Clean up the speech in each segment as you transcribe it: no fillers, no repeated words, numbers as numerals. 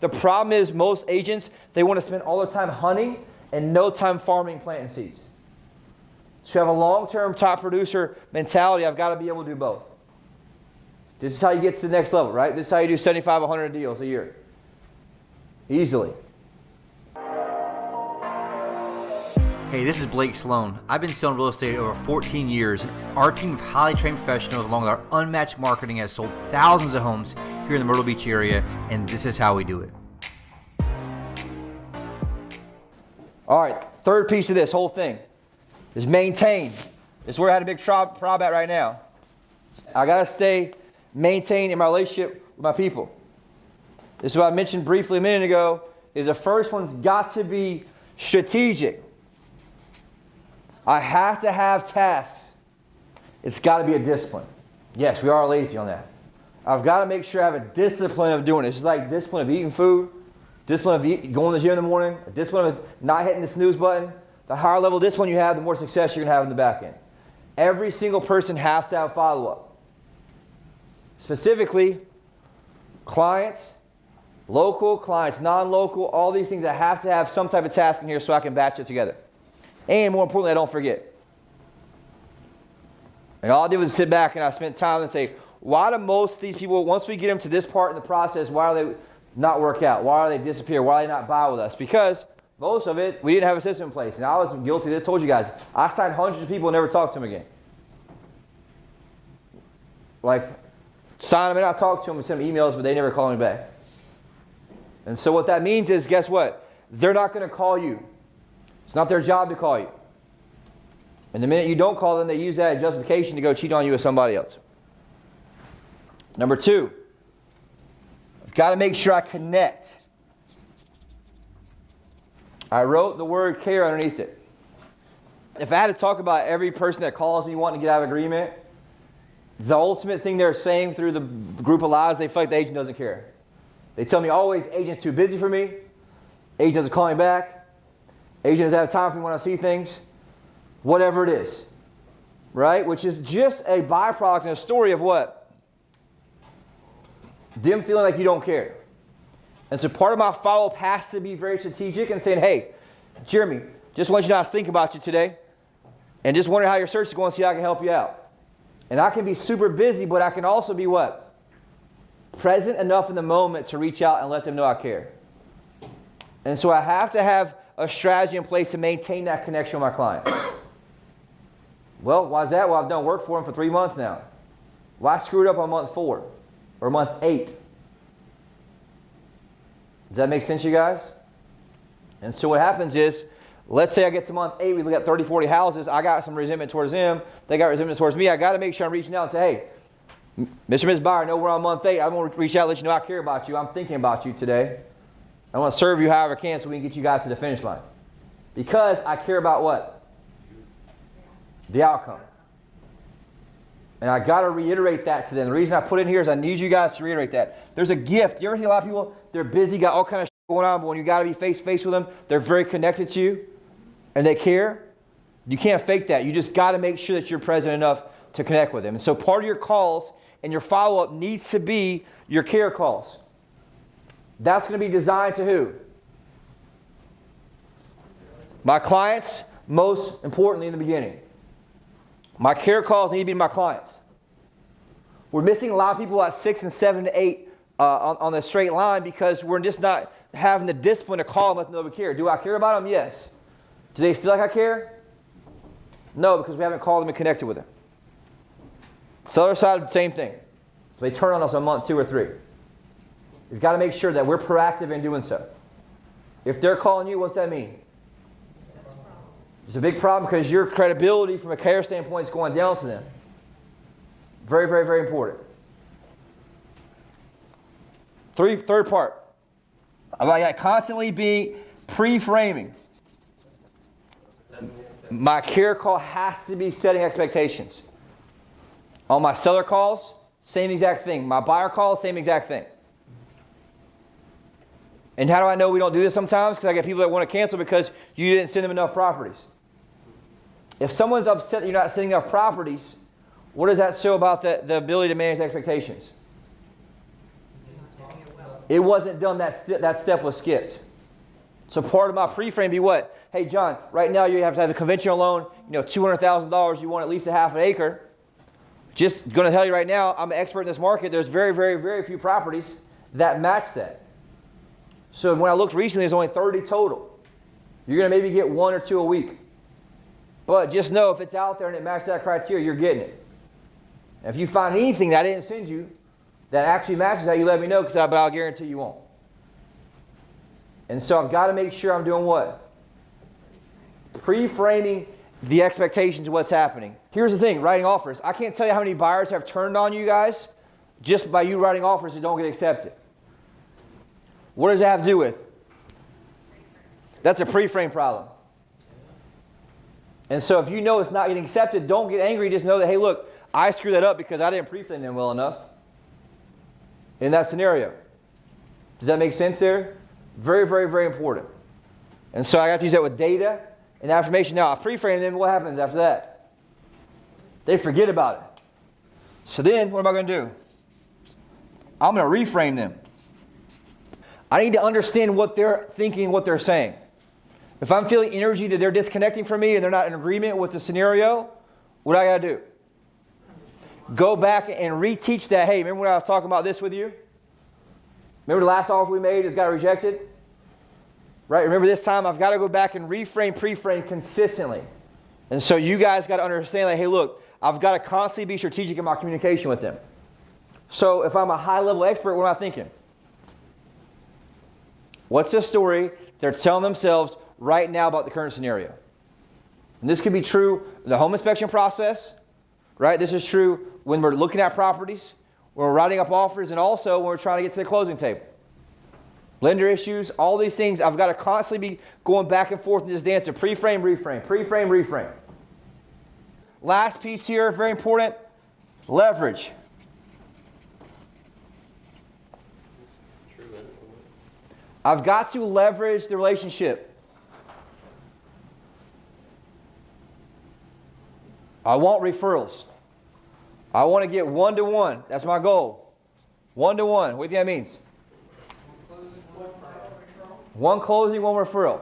The problem is most agents, they want to spend all their time hunting and no time farming, planting seeds. So you have a long-term top producer mentality. I've got to be able to do both. This is how you get to the next level, right? This is how you do 75, 100 deals a year. Easily. Hey, this is Blake Sloan. I've been selling real estate over 14 years. Our team of highly trained professionals, along with our unmatched marketing, has sold thousands of homes here in the Myrtle Beach area, and this is how we do it. All right, third piece of this whole thing is maintain. This is where I had a big problem at right now. I got to maintain in my relationship with my people. This is what I mentioned briefly a minute ago, is the first one's got to be strategic. I have to have tasks. It's got to be a discipline. Yes, we are lazy on that. I've got to make sure I have a discipline of doing it. It's just like discipline of eating food, discipline of going to the gym in the morning, a discipline of not hitting the snooze button. The higher level discipline you have, the more success you're going to have in the back end. Every single person has to have follow-up. Specifically, clients, local, clients, non-local, all these things, I have to have some type of task in here so I can batch it together. And more importantly, I don't forget. And all I did was sit back and I spent time and say, why do most of these people, once we get them to this part in the process, why do they not work out? Why do they disappear? Why do they not buy with us? Because most of it, we didn't have a system in place. And I was guilty of this. Told you guys, I signed hundreds of people and never talked to them again. Like, sign them in, I talked to them and sent them emails, but they never called me back. And so what that means is, guess what? They're not going to call you. It's not their job to call you. And the minute you don't call them, they use that as justification to go cheat on you with somebody else. Number two, I've got to make sure I connect. I wrote the word care underneath it. If I had to talk about every person that calls me wanting to get out of agreement, the ultimate thing they're saying through the group of lies, they feel like the agent doesn't care. They tell me always, agent's too busy for me. Agent doesn't call me back. Agent doesn't have time for me when I see things. Whatever it is. Right? Which is just a byproduct and a story of what? Them feeling like you don't care. And so part of my follow-up has to be very strategic and saying, hey, Jeremy, just want you to know I was thinking about you today and just wondering how your search is going to see how I can help you out. And I can be super busy, but I can also be what? Present enough in the moment to reach out and let them know I care. And so I have to have a strategy in place to maintain that connection with my client. Well, why is that? Well, I've done work for them for 3 months now. Why screw it up on month 4 or month 8? Does that make sense, you guys? And so what happens is, let's say I get to month 8, we look at 30, 40 houses. I got some resentment towards them. They got resentment towards me. I got to make sure I'm reaching out and say, hey, Mr. and Ms. Buyer, I know we're on month 8. I'm going to reach out and let you know I care about you. I'm thinking about you today. I want to serve you however I can so we can get you guys to the finish line. Because I care about what? The outcome. And I got to reiterate that to them. The reason I put it in here is I need you guys to reiterate that. There's a gift. You ever see a lot of people, they're busy, got all kind of shit going on, but when you got to be face-to-face with them, they're very connected to you and they care. You can't fake that. You just got to make sure that you're present enough to connect with them. And so part of your calls and your follow-up needs to be your care calls. That's going to be designed to who? My clients, most importantly in the beginning. My care calls need to be my clients. We're missing a lot of people at 6 and 7 to 8 on the straight line because we're just not having the discipline to call them and let them know we care. Do I care about them? Yes. Do they feel like I care? No, because we haven't called them and connected with them. Seller side, same thing. So they turn on us on month 2 or 3. We've got to make sure that we're proactive in doing so. If they're calling you, what's that mean? It's a big problem because your credibility from a care standpoint is going down to them. Very, very, very important. Third part. I got to constantly be pre-framing. My care call has to be setting expectations. On my seller calls, same exact thing. My buyer calls, same exact thing. And how do I know we don't do this sometimes? Because I get people that want to cancel because you didn't send them enough properties. If someone's upset that you're not sending enough properties, what does that show about the ability to manage expectations? It wasn't done. That step was skipped. So part of my pre-frame be what? Hey, John, right now you have to have a conventional loan, $200,000. You want at least a half an acre. Just going to tell you right now, I'm an expert in this market. There's very, very, very few properties that match that. So when I looked recently, there's only 30 total. You're going to maybe get 1 or 2 a week. But just know if it's out there and it matches that criteria, you're getting it. And if you find anything that I didn't send you that actually matches that, you let me know, but I'll guarantee you won't. And so I've got to make sure I'm doing what? Pre-framing the expectations of what's happening. Here's the thing, writing offers. I can't tell you how many buyers have turned on you guys just by you writing offers that don't get accepted. What does that have to do with? That's a pre-frame problem. And so if you know it's not getting accepted, don't get angry. Just know that, hey, look, I screwed that up because I didn't pre-frame them well enough in that scenario. Does that make sense there? Very, very, very important. And so I got to use that with data and affirmation. Now, I pre-frame them. What happens after that? They forget about it. So then, what am I going to do? I'm going to reframe them. I need to understand what they're thinking, what they're saying. If I'm feeling energy that they're disconnecting from me and they're not in agreement with the scenario, what do I got to do? Go back and reteach that. Hey, remember when I was talking about this with you? Remember the last offer we made has got rejected? Right? Remember this time I've got to go back and reframe, pre-frame consistently. And so you guys got to understand that, hey, look, I've got to constantly be strategic in my communication with them. So if I'm a high-level expert, what am I thinking? What's the story they're telling themselves right now about the current scenario? And this could be true in the home inspection process, right? This is true when we're looking at properties, when we're writing up offers, and also when we're trying to get to the closing table. Lender issues, all these things, I've got to constantly be going back and forth in this dance of pre-frame, reframe, pre-frame, reframe. Last piece here, very important, leverage. I've got to leverage the relationship. I want referrals. I want to get 1-to-1. That's my goal. 1-to-1. What do you think that means? One closing, one referral.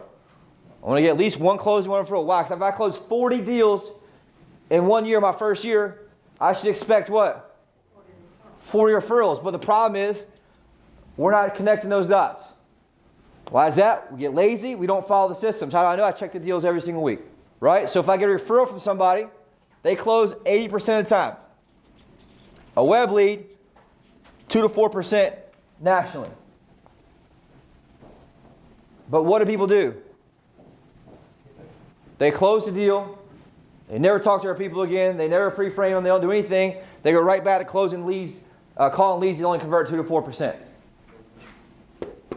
I want to get at least one closing, one referral. Why? Because if I close 40 deals in 1 year, my first year, I should expect what? 40 referrals. But the problem is, we're not connecting those dots. Why is that? We get lazy. We don't follow the systems. How do I know? I check the deals every single week. Right? So if I get a referral from somebody, they close 80% of the time. A web lead, 2 to 4% nationally. But what do people do? They close the deal. They never talk to our people again. They never pre-frame them. They don't do anything. They go right back to closing leads, calling leads that only convert 2 to 4%.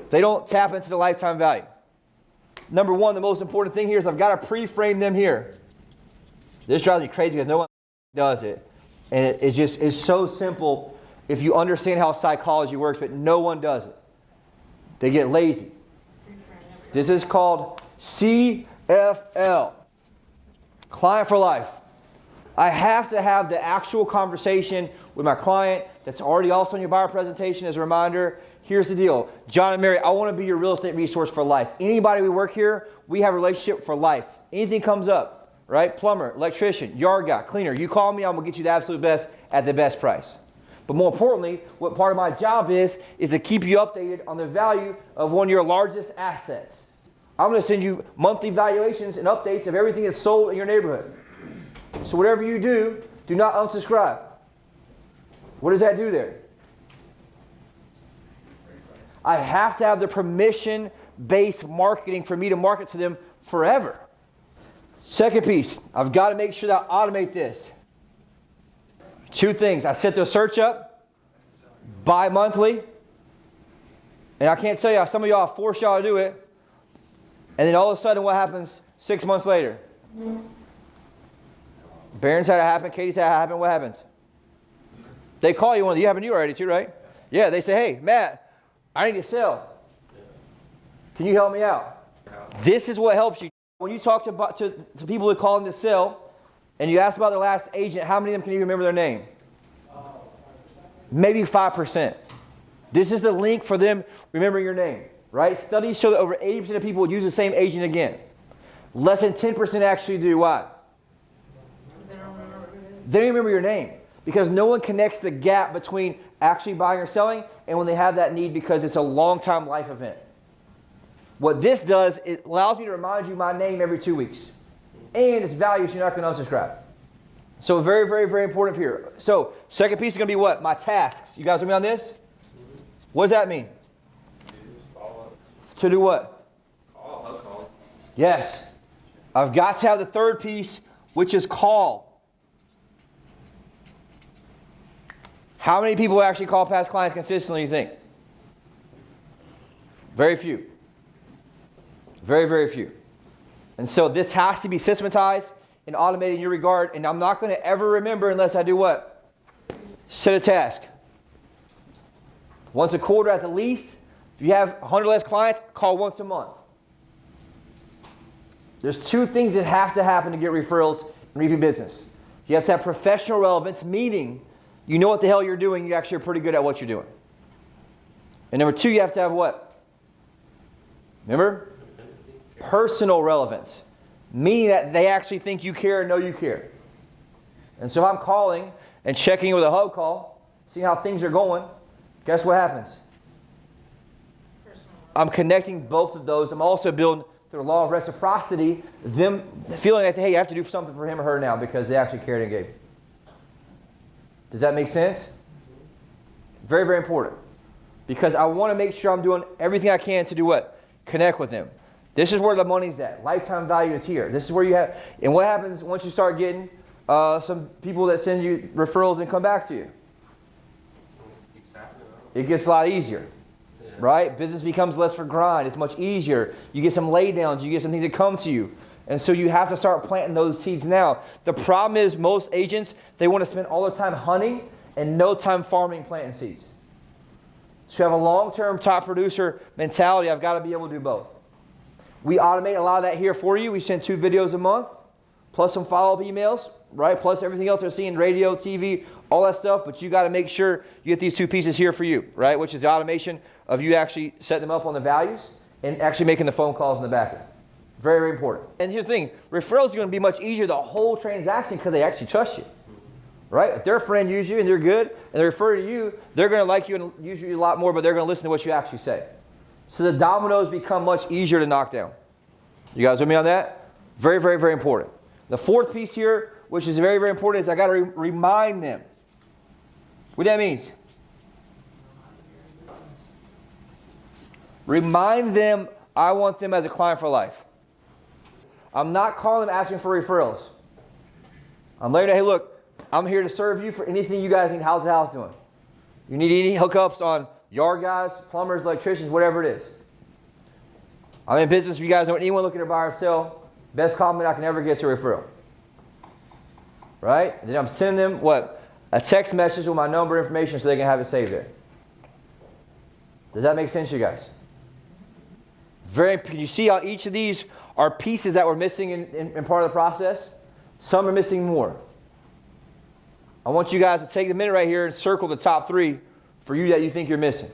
They don't tap into the lifetime value. Number one, the most important thing here is I've got to pre-frame them here. This drives me crazy because no one does it. And it's so simple if you understand how psychology works, but no one does it. They get lazy. This is called CFL, Client for Life. I have to have the actual conversation with my client that's already also in your buyer presentation as a reminder. Here's the deal. John and Mary, I want to be your real estate resource for life. Anybody we work here, we have a relationship for life. Anything comes up, right? Plumber, electrician, yard guy, cleaner. You call me, I'm going to get you the absolute best at the best price. But more importantly, what part of my job is to keep you updated on the value of one of your largest assets. I'm going to send you monthly valuations and updates of everything that's sold in your neighborhood. So whatever you do, do not unsubscribe. What does that do there? I have to have the permission-based marketing for me to market to them forever. Second piece, I've got to make sure that I automate this. 2 things. I set the search up bi-monthly. And I can't tell you, some of y'all force y'all to do it. And then all of a sudden, what happens 6 months later? Barron's had it happen. Katie's had it happen. What happens? They call you. You haven't you already too, right? Yeah, they say, hey, Matt, I need to sell. Can you help me out? This is what helps you. When you talk to people who call in to sell, and you ask about their last agent, how many of them can you remember their name? Maybe 5%. This is the link for them remembering your name, right? Studies show that over 80% of people use the same agent again. Less than 10% actually do what? They don't remember your name because no one connects the gap between actually buying or selling and when they have that need because it's a long-time life event. What this does, it allows me to remind you my name every 2 weeks. And it's value, so you're not going to unsubscribe. So very, very, very important here. So second piece is going to be what? My tasks. You guys with me on this? What does that mean? To do what? Call. Yes. I've got to have the third piece, which is call. How many people actually call past clients consistently, you think? Very few. Very, very few. And so this has to be systematized and automated in your regard. And I'm not going to ever remember unless I do what? Set a task. Once a quarter at the least. If you have 100 less clients, call once a month. There's two things that have to happen to get referrals and repeat business. You have to have professional relevance, meaning you know what the hell you're doing. You actually are pretty good at what you're doing. And number two, you have to have what? Remember? Personal relevance, meaning that they actually think you care and know you care. And so if I'm calling and checking with a hub call, seeing how things are going, guess what happens? I'm connecting both of those. I'm also building, through the law of reciprocity, them feeling like, hey, you have to do something for him or her now because they actually cared and gave. Does that make sense? Very, very important. Because I want to make sure I'm doing everything I can to do what? Connect with them. This is where the money's at. Lifetime value is here. This is where you have, and what happens once you start getting some people that send you referrals and come back to you? It gets a lot easier, right? Business becomes less for grind. It's much easier. You get some laydowns. You get some things that come to you. And so you have to start planting those seeds now. The problem is most agents, they want to spend all their time hunting and no time farming, planting seeds. So you have a long-term top producer mentality. I've got to be able to do both. We automate a lot of that here for you. We send 2 videos a month, plus some follow-up emails, right? Plus everything else they're seeing, radio, TV, all that stuff. But you got to make sure you get these 2 pieces here for you, right? Which is the automation of you actually setting them up on the values and actually making the phone calls in the back end. Very, very important. And here's the thing. Referrals are going to be much easier the whole transaction because they actually trust you, right? If their friend uses you and they're good and they refer to you, they're going to like you and use you a lot more, but they're going to listen to what you actually say. So the dominoes become much easier to knock down. You guys with me on that? Very, very, very important. The fourth piece here, which is very, very important, is I got to remind them. What that means? Remind them I want them as a client for life. I'm not calling them asking for referrals. I'm letting them, hey, look, I'm here to serve you for anything you guys need. How's the house doing? You need any hookups on yard guys, plumbers, electricians, whatever it is. I'm in business. If you guys know anyone looking to buy or sell, best compliment I can ever get is a referral. Right? And then I'm sending them what? A text message with my number information so they can have it saved there. Does that make sense to you guys? You see how each of these are pieces that we're missing in part of the process? Some are missing more. I want you guys to take the minute right here and circle the top 3 for you that you think you're missing.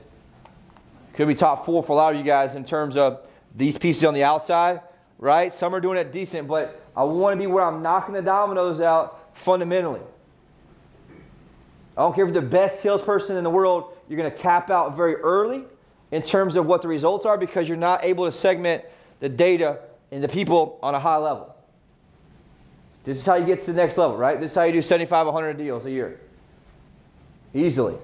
Could be top 4 for a lot of you guys in terms of these pieces on the outside, right? Some are doing it decent, but I want to be where I'm knocking the dominoes out fundamentally. I don't care if you're the best salesperson in the world, you're going to cap out very early in terms of what the results are because you're not able to segment the data and the people on a high level. This is how you get to the next level, right? This is how you do 75, 100 deals a year. Easily.